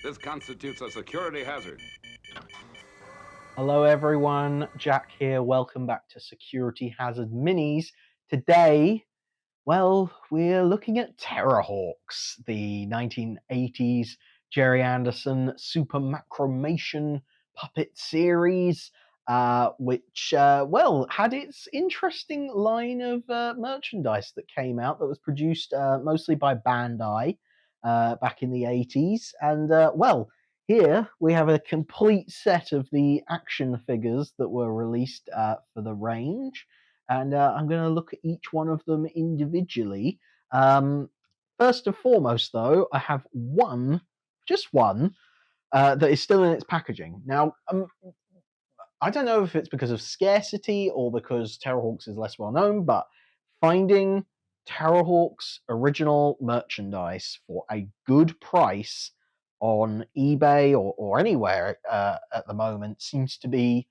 This constitutes a security hazard. Hello everyone, Jack here. Welcome back to Security Hazard Minis. Today, well, we're looking at Terrahawks, the 1980s Gerry Anderson Super Macromation puppet series, which, had its interesting line of merchandise that came out that was produced mostly by Bandai back in the 80s. And, here we have a complete set of the action figures that were released for the range, and I'm going to look at each one of them individually. First and foremost, though, I have just one, that is still in its packaging. Now, I don't know if it's because of scarcity or because Terrahawks is less well known, but finding Terrahawks original merchandise for a good price on eBay or anywhere at the moment seems to be,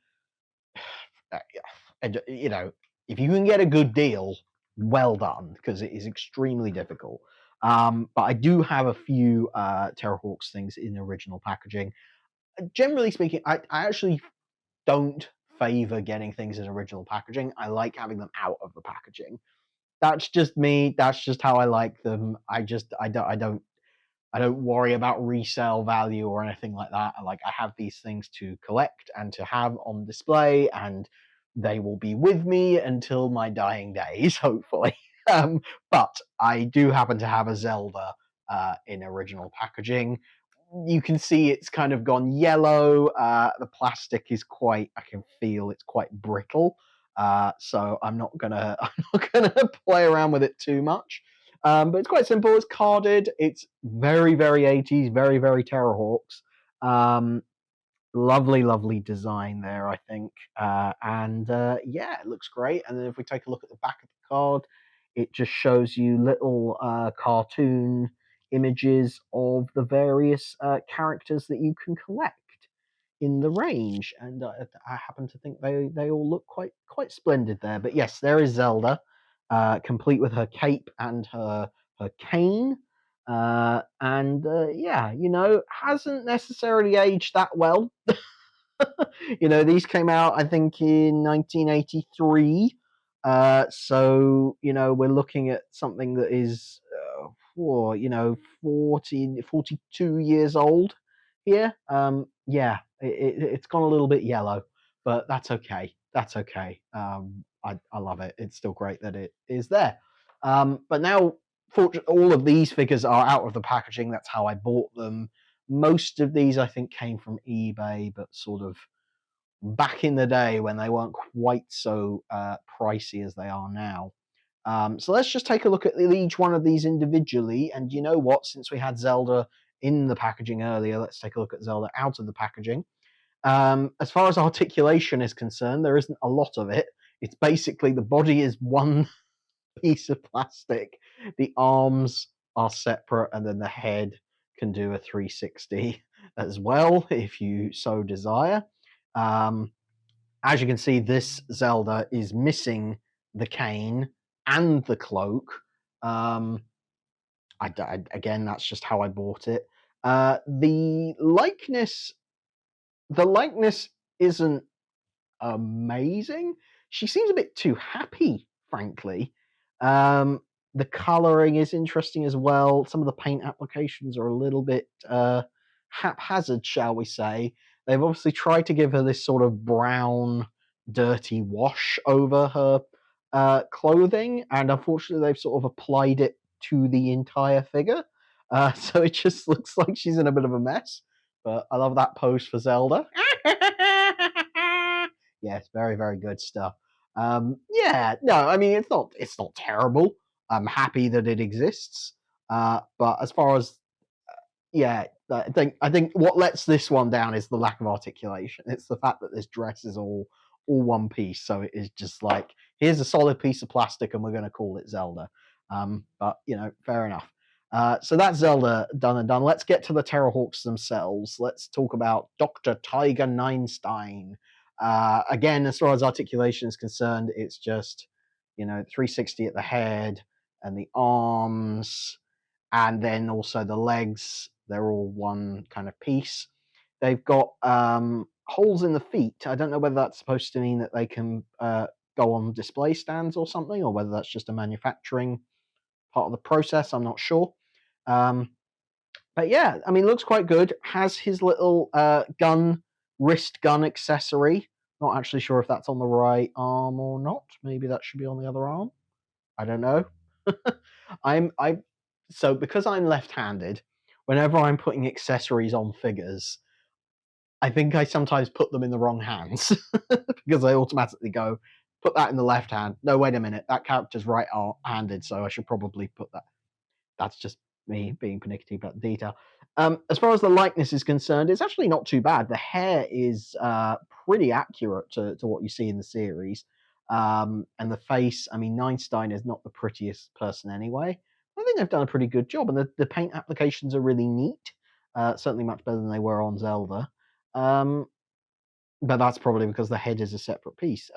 you know, if you can get a good deal, well done, because it is extremely difficult. But I do have a few Terrahawks things in original packaging. Generally speaking, I actually don't favor getting things in original packaging. I like having them out of the packaging. That's just me. That's just how I like them. I don't worry about resale value or anything like that. I have these things to collect and to have on display, and they will be with me until my dying days, hopefully. But I do happen to have a Zelda in original packaging. You can see it's kind of gone yellow. The plastic is I can feel it's quite brittle. So I'm not gonna play around with it too much. But it's quite simple. It's carded. It's very, very 80s, very, very Terrahawks. Lovely, lovely design there, I think. Yeah, it looks great. And then if we take a look at the back of the card, it just shows you little cartoon images of the various characters that you can collect in the range. And I happen to think they all look quite splendid there. But yes, there is Zelda, complete with her cape and her cane. Yeah, hasn't necessarily aged that well. These came out, I think, in 1983. We're looking at something that is, 42 years old here. It's gone a little bit yellow, but that's okay. That's okay. I love it. It's still great that it is there. But now, all of these figures are out of the packaging. That's how I bought them. Most of these, I think, came from eBay, but sort of back in the day when they weren't quite so pricey as they are now. So let's just take a look at each one of these individually. And you know what? Since we had Zelda in the packaging earlier, let's take a look at Zelda out of the packaging. As far as articulation is concerned, there isn't a lot of it. It's basically the body is one piece of plastic. The arms are separate, and then the head can do a 360 as well if you so desire. As you can see, this Zelda is missing the cane and the cloak. Again, that's just how I bought it. The likeness isn't amazing. She seems a bit too happy, frankly. The coloring is interesting as well. Some of the paint applications are a little bit haphazard, shall we say. They've obviously tried to give her this sort of brown, dirty wash over her clothing, and unfortunately, they've sort of applied it to the entire figure. So it just looks like she's in a bit of a mess. But I love that pose for Zelda. Yes, very, very good stuff. Yeah, no, I mean it's not terrible. I'm happy that it exists. But as far as yeah, I think what lets this one down is the lack of articulation. It's the fact that this dress is all one piece, so it is just like here's a solid piece of plastic, and we're going to call it Zelda. But fair enough. So that's Zelda done and done. Let's get to the Terrahawks themselves. Let's talk about Dr. Tiger Ninestein. Again, as far as articulation is concerned, it's just 360 at the head and the arms, and then also the legs They're all one kind of piece. They've got holes in the feet. I don't know whether that's supposed to mean that they can go on display stands or something, or whether that's just a manufacturing part of the process. I'm not sure. But yeah, I mean, looks quite good. Has his little wrist gun accessory. Not actually sure if that's on the right arm or not. Maybe that should be on the other arm. I don't know. So because I'm left-handed, whenever I'm putting accessories on figures, I think I sometimes put them in the wrong hands because I automatically go, put that in the left hand. No, wait a minute, that character's right-handed, so I should probably put that. That's just me being pernickety about the detail. As far as the likeness is concerned, it's actually not too bad. The hair is pretty accurate to what you see in the series. And the face, I mean, Ninestein is not the prettiest person anyway. I think they've done a pretty good job, and the paint applications are really neat. Certainly much better than they were on Zelda. But that's probably because the head is a separate piece.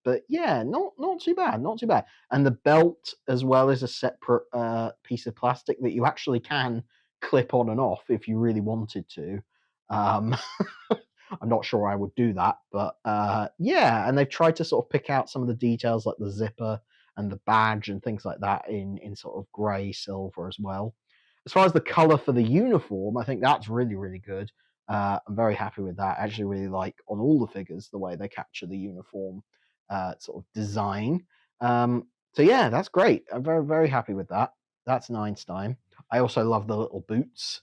But yeah, not too bad, not too bad. And the belt as well is a separate piece of plastic that you actually can clip on and off if you really wanted to. I'm not sure I would do that, but yeah. And they've tried to sort of pick out some of the details like the zipper and the badge and things like that in sort of grey, silver as well. As far as the color for the uniform, I think that's really, really good. I'm very happy with that. I actually really like on all the figures the way they capture the uniform sort of design. So yeah, that's great. I'm very, very happy with that. That's Ninestein. I also love the little boots.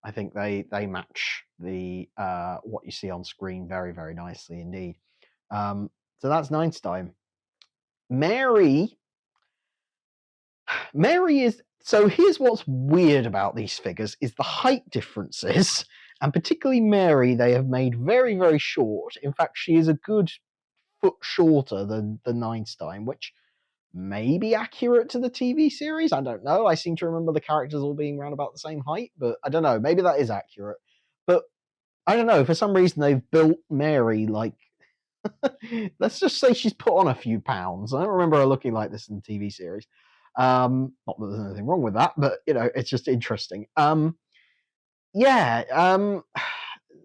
I think they match the what you see on screen very, very nicely indeed. So that's Ninestein. Mary is so here's what's weird about these figures is the height differences, and particularly Mary, they have made very, very short. In fact, she is a good foot shorter than the Ninestein, which may be accurate to the TV series. I don't know. I seem to remember the characters all being around about the same height, but I don't know. Maybe that is accurate. But I don't know. For some reason, they've built Mary like let's just say she's put on a few pounds. I don't remember her looking like this in the TV series. Not that there's anything wrong with that, but you know, it's just interesting. Yeah.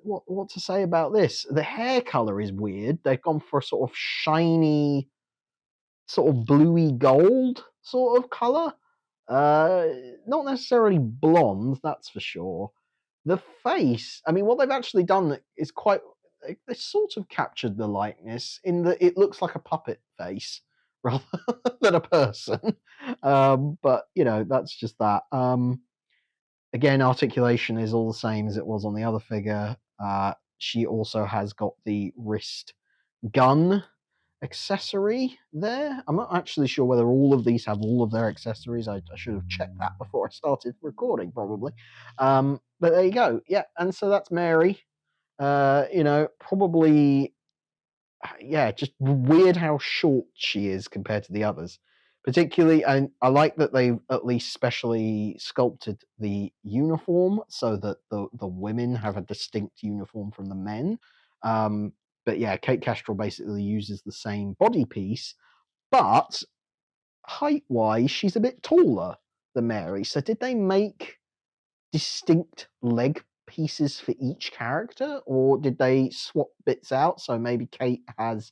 What to say about this? The hair color is weird. They've gone for a sort of shiny, sort of bluey gold sort of color. Not necessarily blonde, that's for sure. The face, I mean, what they've actually done is quite. They sort of captured the likeness in that it looks like a puppet face rather than a person. But you know, that's just that. Again, articulation is all the same as it was on the other figure. She also has got the wrist gun accessory there. I'm not actually sure whether all of these have all of their accessories. I should have checked that before I started recording, probably. But there you go. Yeah, and so that's Mary. You know, probably, yeah, just weird how short she is compared to the others. Particularly, I like that they at least specially sculpted the uniform so that the women have a distinct uniform from the men. But yeah, Kate Kestrel basically uses the same body piece, but height-wise, she's a bit taller than Mary. So did they make distinct leg pieces for each character, or did they swap bits out? So maybe Kate has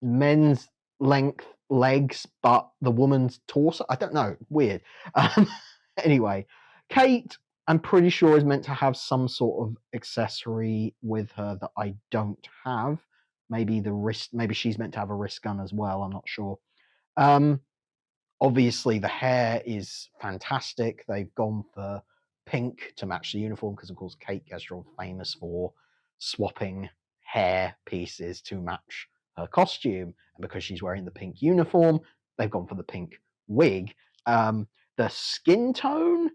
men's length legs, but the woman's torso. I don't know. Weird. Anyway, Kate, I'm pretty sure is meant to have some sort of accessory with her that I don't have. Maybe the wrist. Maybe she's meant to have a wrist gun as well. I'm not sure. Obviously, the hair is fantastic. They've gone for pink to match the uniform because, of course, Kate Kestrel is famous for swapping hair pieces to match her costume. And because she's wearing the pink uniform, they've gone for the pink wig. The skin tone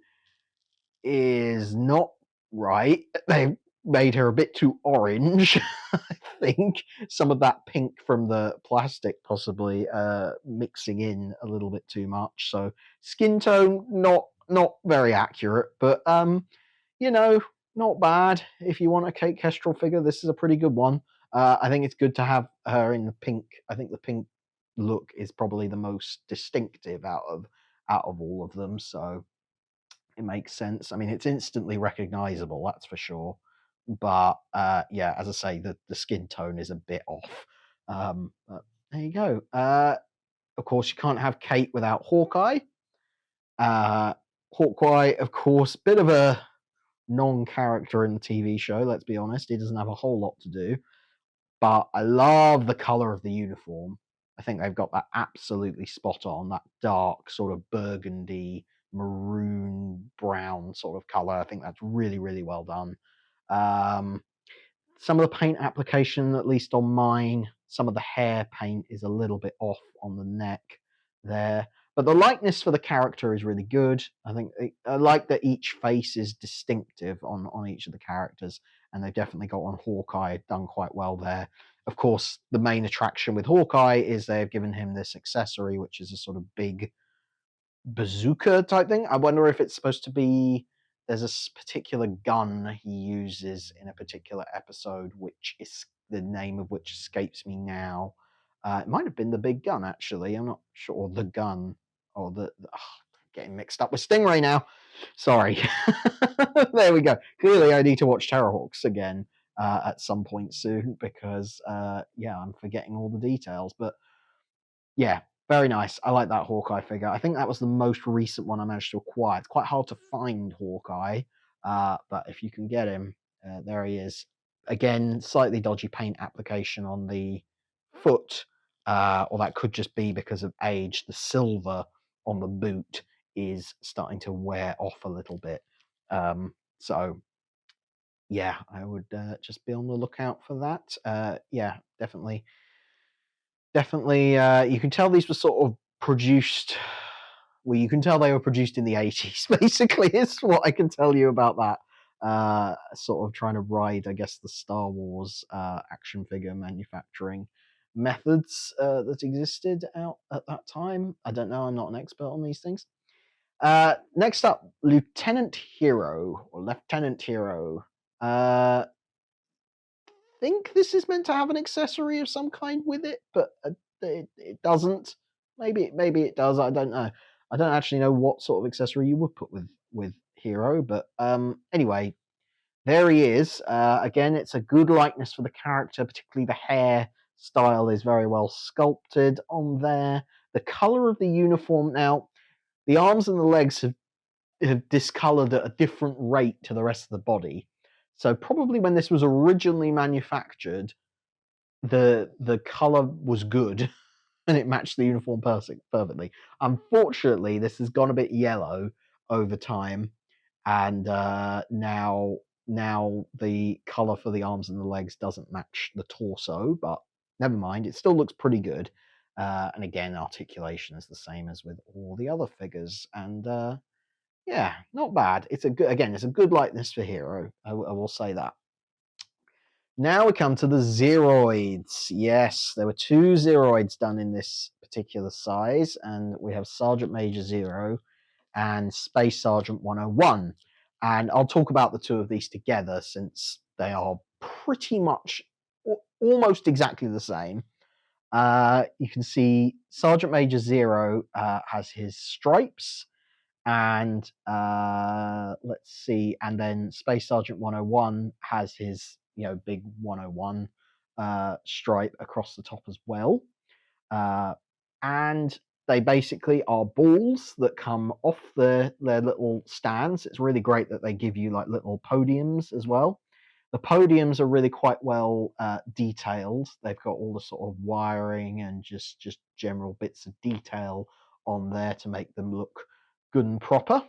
is not right. They've made her a bit too orange. I think some of that pink from the plastic possibly mixing in a little bit too much. So skin tone not very accurate, but you know, not bad. If you want a Kate Kestrel figure, this is a pretty good one. I think it's good to have her in the pink. I think the pink look is probably the most distinctive out of all of them. So it makes sense. I mean, it's instantly recognizable, that's for sure. But yeah, as I say, the skin tone is a bit off. But there you go. Of course, you can't have Kate without Hawkeye. Hawkeye, of course, bit of a non-character in the TV show, let's be honest. He doesn't have a whole lot to do. But I love the color of the uniform. I think they've got that absolutely spot on, that dark sort of burgundy, maroon, brown sort of color. I think that's really, really well done. Some of the paint application, at least on mine, some of the hair paint is a little bit off on the neck there. But the likeness for the character is really good. I like that each face is distinctive on each of the characters, and they've definitely got on Hawkeye done quite well there. Of course, the main attraction with Hawkeye is they've given him this accessory, which is a sort of big bazooka type thing. I wonder if it's supposed to be there's a particular gun he uses in a particular episode, which is the name of which escapes me now. It might have been the big gun, actually. I'm not sure. Or the gun, or getting mixed up with Stingray now. Sorry. There we go. Clearly, I need to watch Terrahawks again at some point soon because, yeah, I'm forgetting all the details. But yeah, very nice. I like that Hawkeye figure. I think that was the most recent one I managed to acquire. It's quite hard to find Hawkeye, but if you can get him, there he is. Again, slightly dodgy paint application on the foot, or that could just be because of age. The silver on the boot is starting to wear off a little bit. So, yeah, I would just be on the lookout for that. Yeah, definitely you can tell these were sort of produced you can tell they were produced in the 80s, basically, is what I can tell you about that. Sort of trying to ride, I guess, the Star Wars action figure manufacturing methods that existed out at that time. I don't know, I'm not an expert on these things. Next up, Lieutenant Hero. Think this is meant to have an accessory of some kind with it, but it doesn't. Maybe it does. I don't know. I don't actually know what sort of accessory you would put with Hero, but anyway, there he is. Again, it's a good likeness for the character, particularly the hair style is very well sculpted on there. The color of the uniform now, the arms and the legs have discolored at a different rate to the rest of the body. So probably when this was originally manufactured, the color was good and it matched the uniform perfectly. Unfortunately, this has gone a bit yellow over time, and now the color for the arms and the legs doesn't match the torso. But never mind, it still looks pretty good. And again, articulation is the same as with all the other figures, and yeah, not bad. It's a good likeness for Hero. I will say that. Now we come to the Zeroids. Yes, there were 2 Zeroids done in this particular size, and we have Sergeant Major Zero and Space Sergeant 101. And I'll talk about the two of these together since they are pretty much almost exactly the same. You can see Sergeant Major Zero has his stripes, and let's see, and then Space Sergeant 101 has his big 101 stripe across the top as well, and they basically are balls that come off their little stands. It's really great that they give you like little podiums as well. The podiums are really quite well detailed. They've got all the sort of wiring and just general bits of detail on there to make them look good and proper.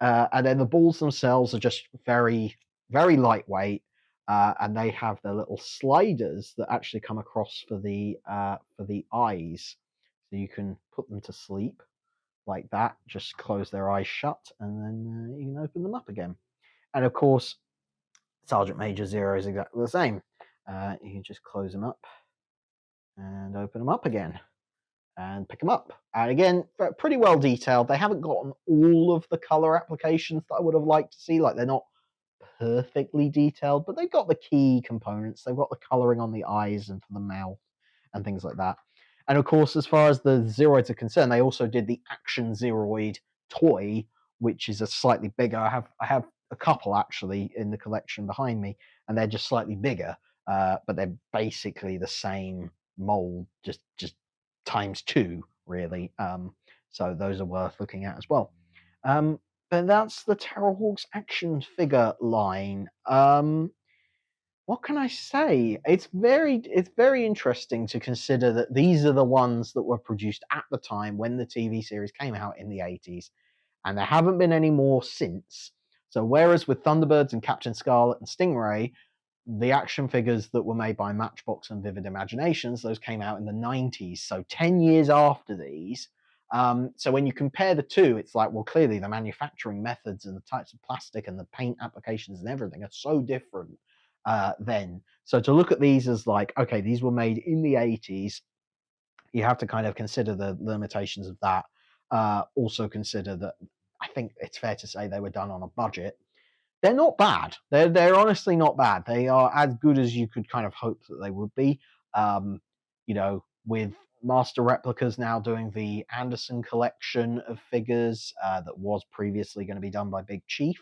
And then the balls themselves are just very, very lightweight, and they have their little sliders that actually come across for the eyes, so you can put them to sleep like that. Just close their eyes shut, and then you can open them up again. And of course, Sergeant Major Zero is exactly the same. You can just close them up and open them up again and pick them up. And again, pretty well detailed. They haven't gotten all of the color applications that I would have liked to see. Like, they're not perfectly detailed, but they've got the key components. They've got the coloring on the eyes and for the mouth and things like that. And of course, as far as the Zeroids are concerned, they also did the Action Zeroid toy which is a slightly bigger. I have a couple actually in the collection behind me, and they're just slightly bigger, but they're basically the same mold, just times two, really. So those are worth looking at as well. But that's the Terrahawks action figure line. What can I say? It's very interesting to consider that these are the ones that were produced at the time when the TV series came out in the 80s, and there haven't been any more since. So whereas with Thunderbirds and Captain Scarlet and Stingray, the action figures that were made by Matchbox and Vivid Imaginations, those came out in the 90s, so 10 years after these. So when you compare the two, it's like, well, clearly the manufacturing methods and the types of plastic and the paint applications and everything are so different then. So to look at these as like, okay, these were made in the 80s, you have to kind of consider the limitations of that. Also consider that I think it's fair to say they were done on a budget. They're not bad. They're honestly not bad. They are as good as you could kind of hope that they would be. With Master Replicas now doing the Anderson collection of figures that was previously going to be done by Big Chief.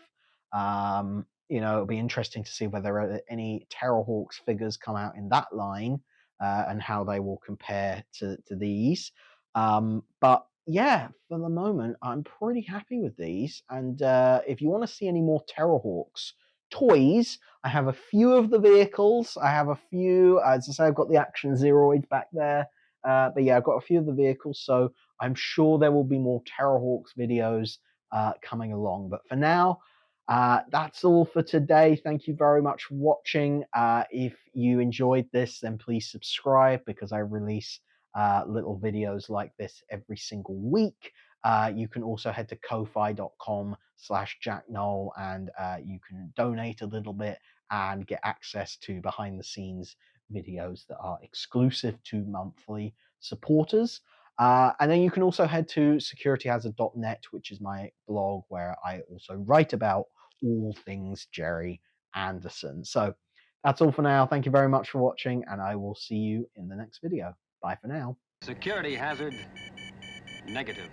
It'll be interesting to see whether any Terrahawks figures come out in that line and how they will compare to these. But yeah, for the moment, I'm pretty happy with these. And if you want to see any more Terrahawks toys, I have a few of the vehicles. I have a few, as I say, I've got the Action Zeroids back there. But yeah, I've got a few of the vehicles, so I'm sure there will be more Terrahawks videos coming along. But for now, that's all for today. Thank you very much for watching. If you enjoyed this, then please subscribe, because I release little videos like this every single week. You can also head to ko-fi.com/JackNoll, and you can donate a little bit and get access to behind the scenes videos that are exclusive to monthly supporters. And then you can also head to securityhazard.net, which is my blog where I also write about all things Gerry Anderson. So that's all for now. Thank you very much for watching, and I will see you in the next video. Bye for now. Security hazard negative.